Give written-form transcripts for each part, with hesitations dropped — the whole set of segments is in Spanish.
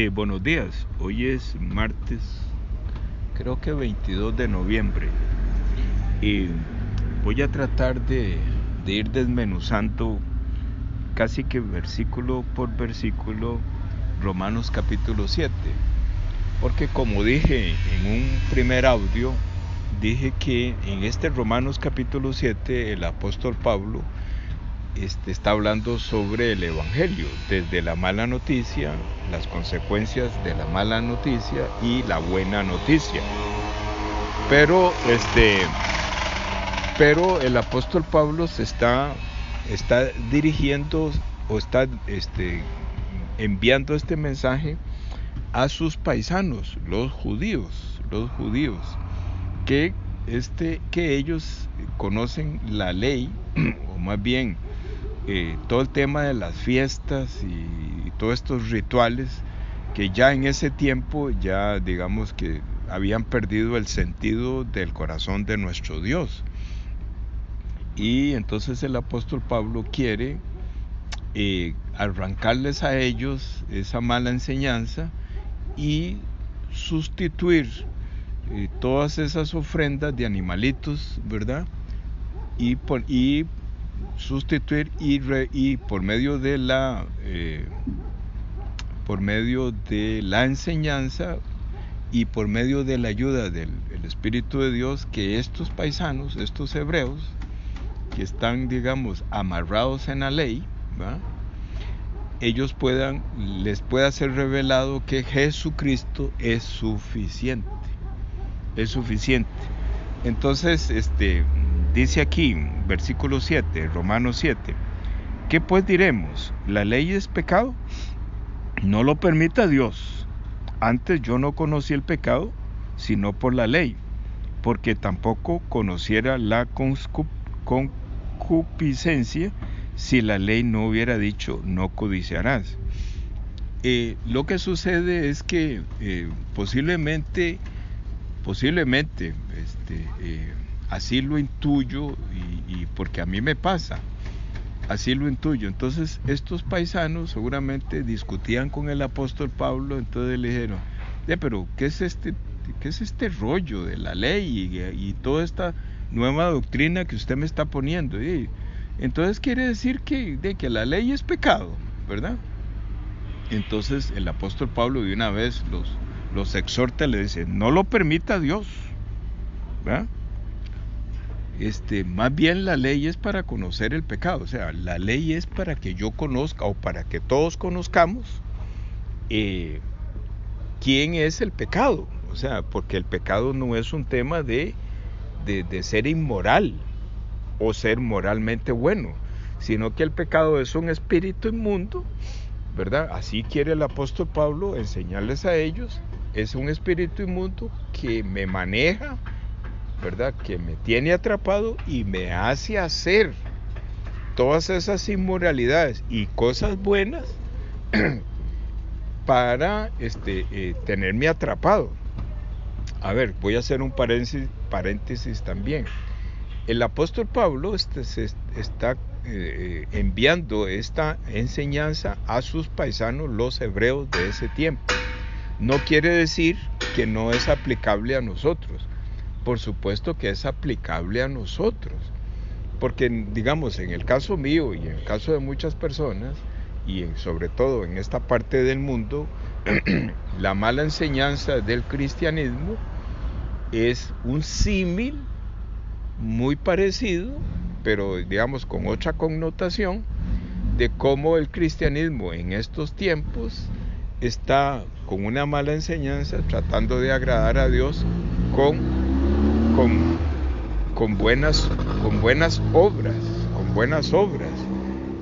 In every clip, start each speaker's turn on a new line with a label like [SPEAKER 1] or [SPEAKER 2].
[SPEAKER 1] Buenos días, hoy es martes, creo que 22 de noviembre, y voy a tratar de ir desmenuzando casi que versículo por versículo Romanos capítulo 7, porque como dije en un primer audio, dije que en este Romanos capítulo 7 el apóstol Pablo está hablando sobre el evangelio, desde la mala noticia, las consecuencias de la mala noticia y la buena noticia. Pero el apóstol Pablo se está dirigiendo o está enviando este mensaje a sus paisanos, los judíos, que ellos conocen la ley, o más bien todo el tema de las fiestas y todos estos rituales que ya en ese tiempo ya digamos que habían perdido el sentido del corazón de nuestro Dios. Y entonces el apóstol Pablo quiere arrancarles a ellos esa mala enseñanza y sustituir todas esas ofrendas de animalitos, ¿verdad? Y sustituir y por medio de la enseñanza y por medio de la ayuda del Espíritu de Dios, que estos paisanos, estos hebreos que están, digamos, amarrados en la ley, ¿verdad?, les pueda ser revelado que Jesucristo es suficiente. Entonces, dice aquí, versículo 7, Romanos 7, ¿qué pues diremos? ¿La ley es pecado? No lo permita Dios. Antes yo no conocí el pecado, sino por la ley, porque tampoco conociera la concupiscencia si la ley no hubiera dicho, no codiciarás. Lo que sucede es que posiblemente, así lo intuyo, y porque a mí me pasa, así lo intuyo. Entonces estos paisanos seguramente discutían con el apóstol Pablo, entonces le dijeron, pero ¿qué es este rollo de la ley y toda esta nueva doctrina que usted me está poniendo? Y entonces quiere decir que la ley es pecado, ¿verdad? Entonces el apóstol Pablo de una vez los exhorta, le dice, no lo permita Dios, ¿verdad? Más bien la ley es para conocer el pecado, o sea, la ley es para que yo conozca o para que todos conozcamos quién es el pecado, o sea, porque el pecado no es un tema de ser inmoral o ser moralmente bueno, sino que el pecado es un espíritu inmundo, ¿verdad? Así quiere el apóstol Pablo enseñarles a ellos, es un espíritu inmundo que me maneja, ¿verdad?, que me tiene atrapado y me hace hacer todas esas inmoralidades y cosas buenas para tenerme atrapado. A ver, voy a hacer un paréntesis también. El apóstol Pablo se está enviando esta enseñanza a sus paisanos, los hebreos de ese tiempo. No quiere decir que no es aplicable a nosotros. Por supuesto que es aplicable a nosotros, porque digamos en el caso mío y en el caso de muchas personas, y sobre todo en esta parte del mundo, la mala enseñanza del cristianismo es un símil muy parecido, pero digamos con otra connotación, de cómo el cristianismo en estos tiempos está con una mala enseñanza tratando de agradar a Dios con buenas obras,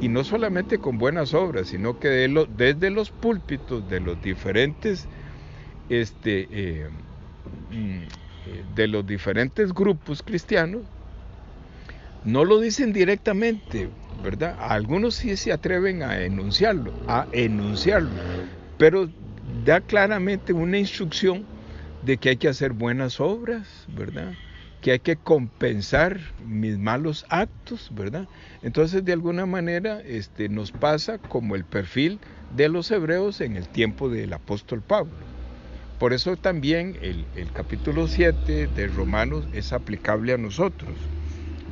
[SPEAKER 1] y no solamente con buenas obras, sino que desde los púlpitos de los diferentes grupos cristianos no lo dicen directamente, ¿verdad? Algunos sí se atreven a enunciarlo, pero da claramente una instrucción de que hay que hacer buenas obras, ¿verdad?, que hay que compensar mis malos actos, ¿verdad? Entonces, de alguna manera, nos pasa como el perfil de los hebreos en el tiempo del apóstol Pablo. Por eso también el capítulo 7 de Romanos es aplicable a nosotros,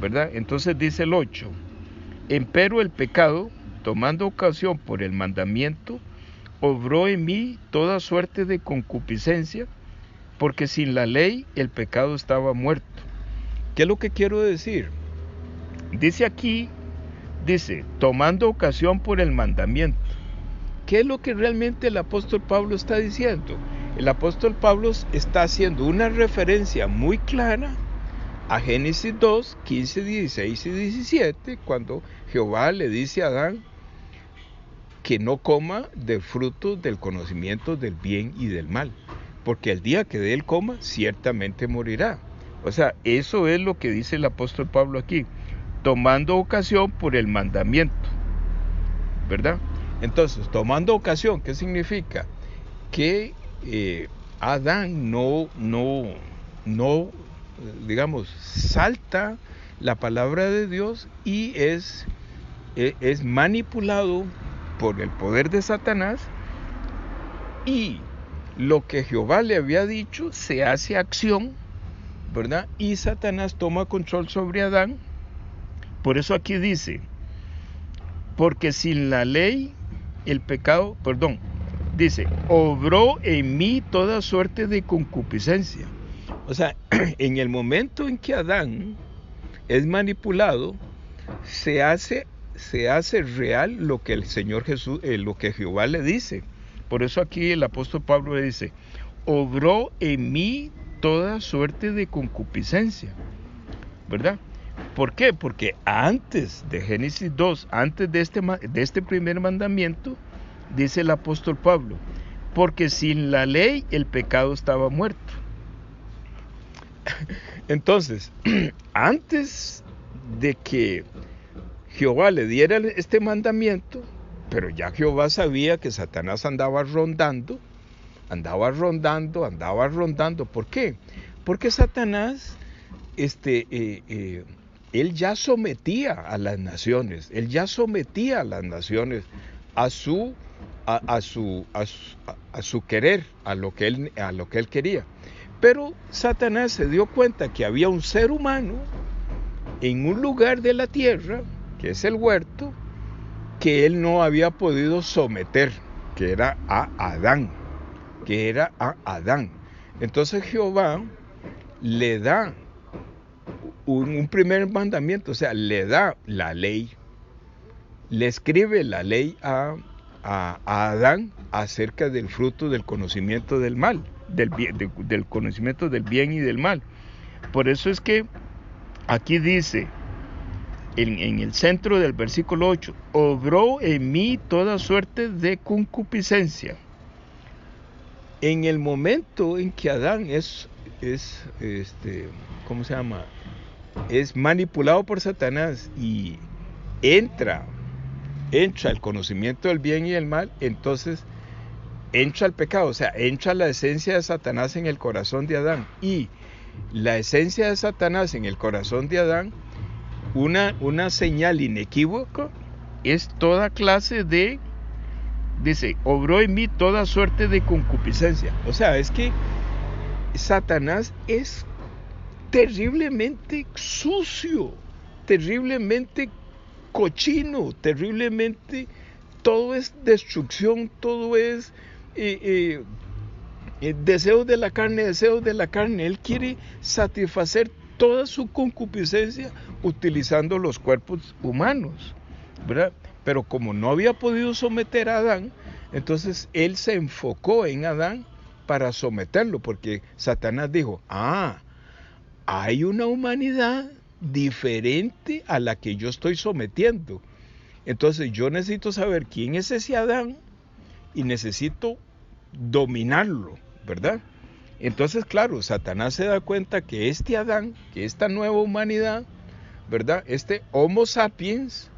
[SPEAKER 1] ¿verdad? Entonces dice el 8, empero el pecado, tomando ocasión por el mandamiento, obró en mí toda suerte de concupiscencia, porque sin la ley el pecado estaba muerto. ¿Qué es lo que quiero decir? Dice aquí, tomando ocasión por el mandamiento. ¿Qué es lo que realmente el apóstol Pablo está diciendo? El apóstol Pablo está haciendo una referencia muy clara a Génesis 2, 15, 16 y 17, cuando Jehová le dice a Adán que no coma del fruto del conocimiento del bien y del mal, porque el día que de él coma, ciertamente morirá. O sea, eso es lo que dice el apóstol Pablo aquí, tomando ocasión por el mandamiento, ¿verdad? Entonces, tomando ocasión, ¿qué significa? Que Adán no, digamos, salta la palabra de Dios y es manipulado por el poder de Satanás, y lo que Jehová le había dicho se hace acción, ¿verdad? Y Satanás toma control sobre Adán. Por eso aquí dice, porque sin la ley el pecado, dice, obró en mí toda suerte de concupiscencia. O sea, en el momento en que Adán es manipulado, se hace real lo que el Señor Jesús, lo que Jehová le dice. Por eso aquí el apóstol Pablo le dice, obró en mí toda suerte de concupiscencia, ¿verdad? ¿Por qué? Porque antes de Génesis 2, antes de este primer mandamiento, dice el apóstol Pablo, porque sin la ley el pecado estaba muerto. Entonces, antes de que Jehová le diera este mandamiento, pero ya Jehová sabía que Satanás andaba rondando. ¿Por qué? Porque Satanás, él ya sometía a las naciones, a su querer, a lo que él quería. Pero Satanás se dio cuenta que había un ser humano en un lugar de la tierra, que es el huerto, que él no había podido someter, que era a Adán. Entonces Jehová le da un primer mandamiento, o sea, le da la ley, le escribe la ley a Adán acerca del fruto del conocimiento del mal, del conocimiento del bien y del mal. Por eso es que aquí dice, en el centro del versículo 8, obró en mí toda suerte de concupiscencia. En el momento en que Adán es manipulado por Satanás y entra el conocimiento del bien y del mal, entonces entra el pecado, o sea, entra la esencia de Satanás en el corazón de Adán, y la esencia de Satanás en el corazón de Adán, una señal inequívoca, es toda clase de, dice, obró en mí toda suerte de concupiscencia. O sea, es que Satanás es terriblemente sucio, terriblemente cochino, terriblemente, todo es destrucción, todo es deseos de la carne. Él quiere satisfacer toda su concupiscencia utilizando los cuerpos humanos, ¿verdad? Pero como no había podido someter a Adán, entonces él se enfocó en Adán para someterlo, porque Satanás dijo, hay una humanidad diferente a la que yo estoy sometiendo. Entonces yo necesito saber quién es ese Adán y necesito dominarlo, ¿verdad? Entonces, claro, Satanás se da cuenta que este Adán, que esta nueva humanidad, ¿verdad? Este Homo sapiens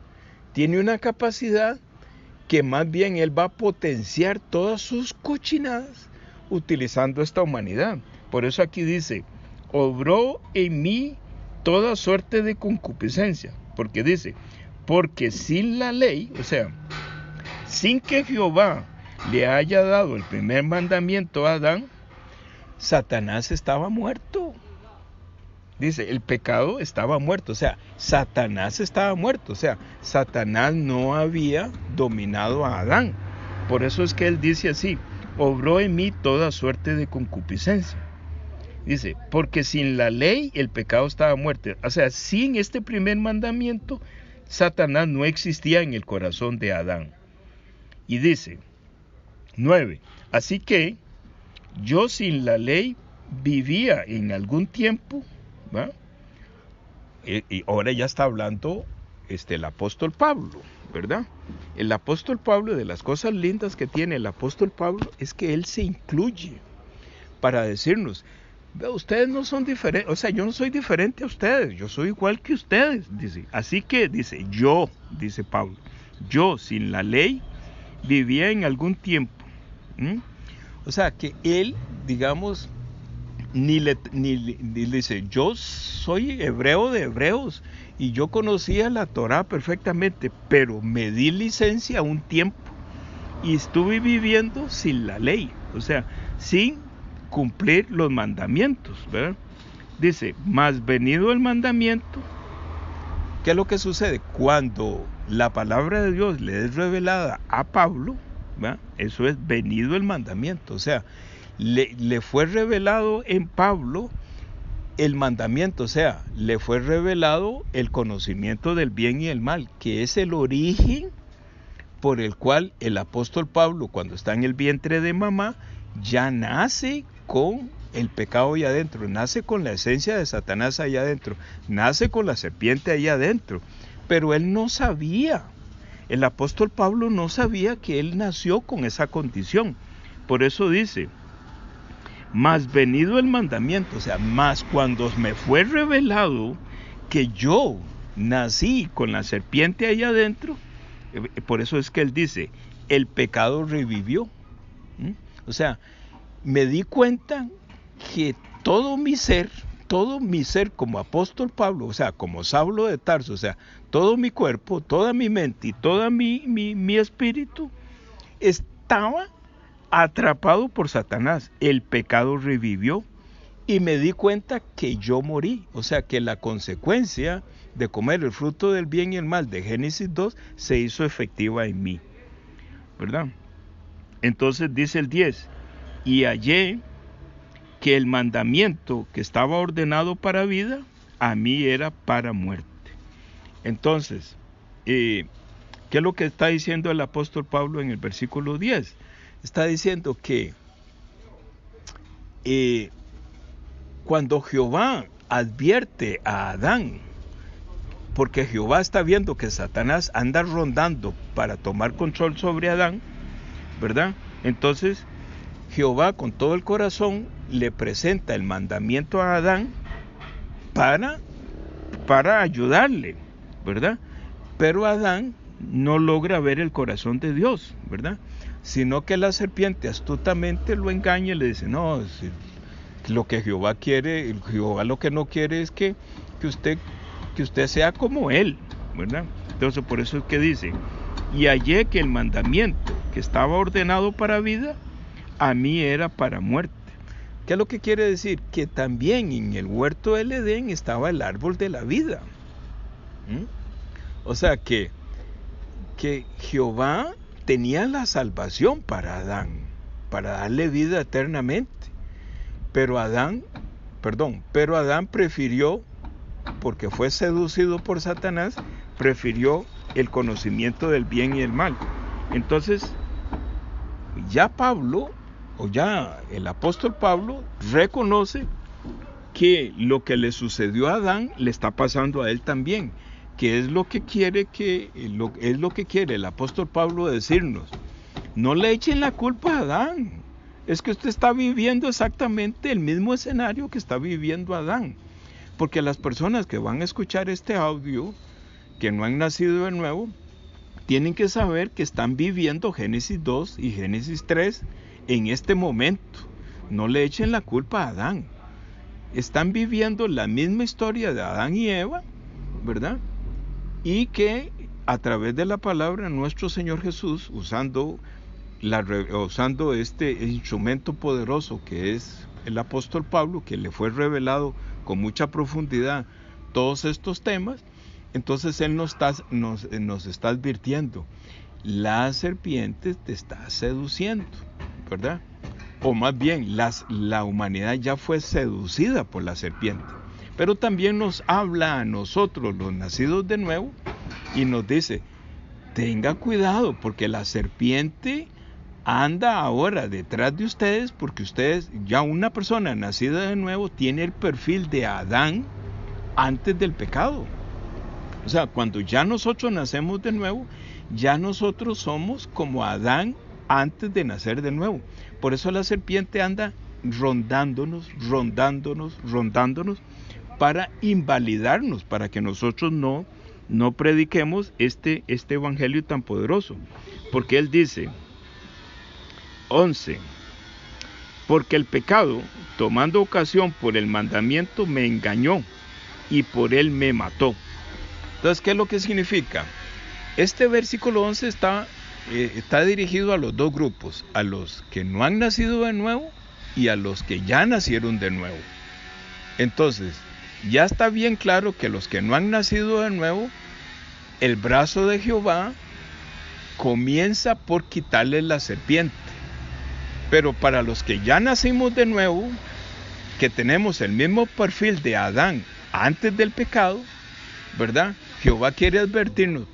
[SPEAKER 1] tiene una capacidad que más bien él va a potenciar todas sus cochinadas utilizando esta humanidad. Por eso aquí dice,
[SPEAKER 2] obró en mí toda suerte de concupiscencia. Porque dice, porque sin la ley, o sea, sin que Jehová le haya dado el primer mandamiento a Adán,
[SPEAKER 1] Satanás estaba muerto.
[SPEAKER 2] dice, el pecado estaba muerto, o sea, Satanás estaba muerto, o sea, Satanás no había dominado a Adán. Por eso es que él dice así, obró en mí toda suerte de concupiscencia. Dice, porque sin la ley el pecado estaba muerto. O sea, sin este primer mandamiento, Satanás no existía en el corazón de Adán. Y dice, 9, así que yo sin la ley vivía en algún tiempo, ¿va?
[SPEAKER 1] Y ahora ya está hablando el apóstol Pablo, ¿verdad? El apóstol Pablo, de las cosas lindas que tiene el apóstol Pablo, es que él se incluye para decirnos, ustedes no son diferentes, o sea, yo no soy diferente a ustedes, yo soy igual que ustedes, dice. Así que, dice, yo, dice Pablo, yo sin la ley vivía en algún tiempo. O sea, que él, digamos, ni le dice, yo soy hebreo de hebreos y yo conocía la Torá perfectamente, pero me di licencia un tiempo y estuve viviendo sin la ley, o sea, sin cumplir los mandamientos, ¿verdad? Dice, mas venido el mandamiento, ¿qué es lo que sucede? Cuando la palabra de Dios le es revelada a Pablo, ¿verdad? Eso es venido el mandamiento, o sea, le fue revelado en Pablo el mandamiento, o sea, le fue revelado el conocimiento del bien y el mal, que es el origen por el cual el apóstol Pablo, cuando está en el vientre de mamá, ya nace con el pecado allá adentro, nace con la esencia de Satanás allá adentro, nace con la serpiente allá adentro, pero él no sabía, el apóstol Pablo no sabía que él nació con esa condición. Por eso dice, mas venido el mandamiento, o sea, más cuando me fue revelado que yo nací con la serpiente allá adentro, por eso es que él dice, el pecado revivió. O sea, me di cuenta que todo mi ser como apóstol Pablo, o sea, como Saulo de Tarso, o sea, todo mi cuerpo, toda mi mente y todo mi espíritu estaba atrapado por Satanás. El pecado revivió y me di cuenta que yo morí, o sea, que la consecuencia de comer el fruto del bien y el mal de Génesis 2 se hizo efectiva en mí, ¿verdad? Entonces dice el 10, y hallé que el mandamiento que estaba ordenado para vida, a mí era para muerte. Entonces, ¿qué es lo que está diciendo el apóstol Pablo en el versículo 10? Está diciendo que cuando Jehová advierte a Adán, porque Jehová está viendo que Satanás anda rondando para tomar control sobre Adán, ¿verdad? Entonces, Jehová con todo el corazón le presenta el mandamiento a Adán para ayudarle, ¿verdad? Pero Adán no logra ver el corazón de Dios, ¿verdad? Sino que la serpiente astutamente lo engaña y le dice, no, lo que Jehová quiere, Jehová lo que no quiere es que usted sea como él, ¿verdad? Entonces por eso es que dice, y hallé que el mandamiento que estaba ordenado para vida, a mí era para muerte. ¿Qué es lo que quiere decir? Que también en el huerto del Edén estaba el árbol de la vida. O sea que Jehová tenía la salvación para Adán, para darle vida eternamente. Pero Adán prefirió, porque fue seducido por Satanás, prefirió el conocimiento del bien y el mal. Entonces, ya el apóstol Pablo reconoce que lo que le sucedió a Adán le está pasando a él también, que es lo que quiere el apóstol Pablo decirnos. No le echen la culpa a Adán, es que usted está viviendo exactamente el mismo escenario que está viviendo Adán, porque las personas que van a escuchar este audio, que no han nacido de nuevo, tienen que saber que están viviendo Génesis 2 y Génesis 3 en este momento. No le echen la culpa a Adán. están viviendo la misma historia de Adán y Eva, ¿verdad? Y que a través de la palabra nuestro Señor Jesús, usando este instrumento poderoso que es el apóstol Pablo, que le fue revelado con mucha profundidad todos estos temas, entonces él nos está advirtiendo: la serpiente te está seduciendo, ¿verdad? O más bien, la humanidad ya fue seducida por la serpiente. Pero también nos habla a nosotros, los nacidos de nuevo, y nos dice: tenga cuidado, porque la serpiente anda ahora detrás de ustedes, porque ustedes, ya una persona nacida de nuevo, tiene el perfil de Adán antes del pecado. O sea, cuando ya nosotros nacemos de nuevo, ya nosotros somos como Adán antes de nacer de nuevo. Por eso la serpiente anda rondándonos, para invalidarnos, para que nosotros no prediquemos este evangelio tan poderoso. Porque él dice, 11, porque el pecado, tomando ocasión por el mandamiento, me engañó y por él me mató. Entonces, ¿qué es lo que significa? Este versículo 11 está dirigido a los dos grupos: a los que no han nacido de nuevo y a los que ya nacieron de nuevo. Entonces, ya está bien claro que los que no han nacido de nuevo, el brazo de Jehová comienza por quitarles la serpiente. Pero para los que ya nacimos de nuevo, que tenemos el mismo perfil de Adán antes del pecado, ¿verdad? Jehová quiere advertirnos,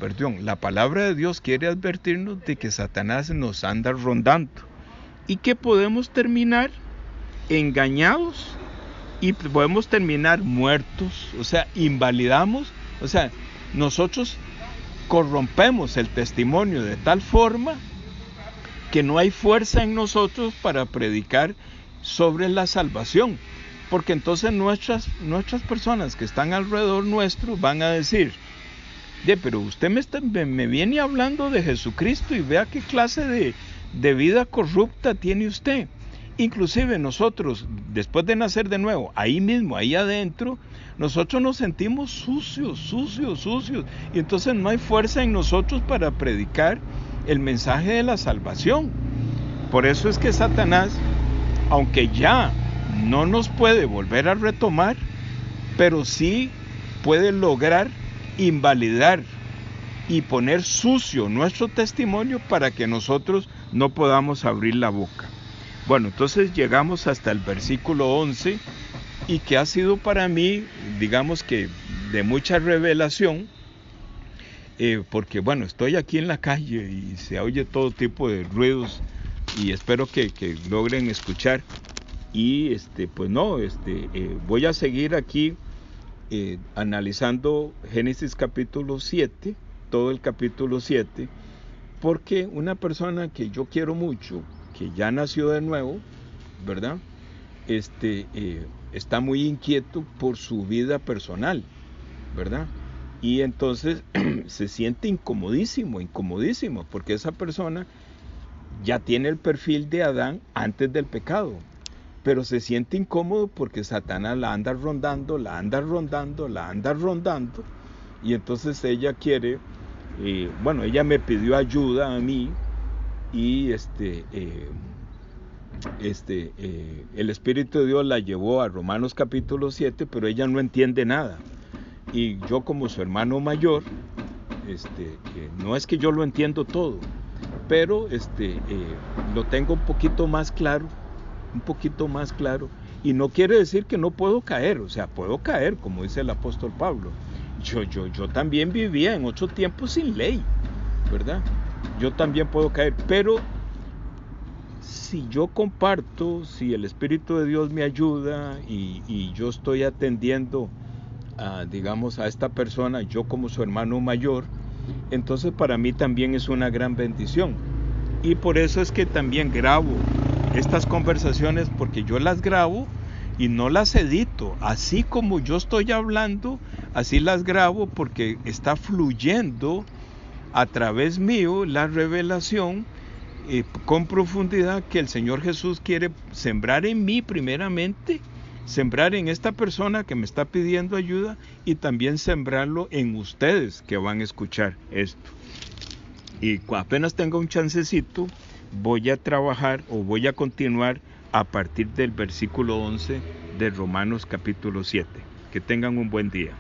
[SPEAKER 1] la palabra de Dios quiere advertirnos de que Satanás nos anda rondando y que podemos terminar engañados y podemos terminar muertos, o sea, invalidamos, o sea, nosotros corrompemos el testimonio de tal forma que no hay fuerza en nosotros para predicar sobre la salvación, porque entonces nuestras personas que están alrededor nuestro van a decir: pero usted me viene hablando de Jesucristo y vea qué clase de vida corrupta tiene usted. Inclusive nosotros, después de nacer de nuevo, ahí mismo, ahí adentro, nosotros nos sentimos sucios, y entonces no hay fuerza en nosotros para predicar el mensaje de la salvación. Por eso es que Satanás, aunque ya no nos puede volver a retomar, pero sí puede lograr invalidar y poner sucio nuestro testimonio para que nosotros no podamos abrir la boca. Bueno, entonces llegamos hasta el versículo 11, y que ha sido para mí, digamos que de mucha revelación, porque bueno, estoy aquí en la calle y se oye todo tipo de ruidos, y espero que logren escuchar. Y voy a seguir aquí analizando Génesis capítulo 7, todo el capítulo 7, porque una persona que yo quiero mucho, que ya nació de nuevo, ¿verdad? Está muy inquieto por su vida personal, ¿verdad? Y entonces se siente incomodísimo, porque esa persona ya tiene el perfil de Adán antes del pecado, pero se siente incómodo porque Satanás la anda rondando, y entonces ella quiere, ella me pidió ayuda a mí, y el Espíritu de Dios la llevó a Romanos capítulo 7, pero ella no entiende nada. Y yo, como su hermano mayor, no es que yo lo entiendo todo, pero lo tengo un poquito más claro, y no quiere decir que no puedo caer, o sea, puedo caer, como dice el apóstol Pablo. Yo también vivía en otro tiempo sin ley, ¿verdad? Yo también puedo caer, pero si yo comparto, si el Espíritu de Dios me ayuda y yo estoy atendiendo a esta persona, yo como su hermano mayor, entonces para mí también es una gran bendición. Y por eso es que también grabo estas conversaciones, porque yo las grabo y no las edito. Así como yo estoy hablando, así las grabo, porque está fluyendo a través mío la revelación con profundidad que el Señor Jesús quiere sembrar en mí primeramente, Sembrar en esta persona que me está pidiendo ayuda y también sembrarlo en ustedes que van a escuchar esto. Y apenas tenga un chancecito, voy a trabajar o voy a continuar a partir del versículo 11 de Romanos capítulo 7. Que tengan un buen día.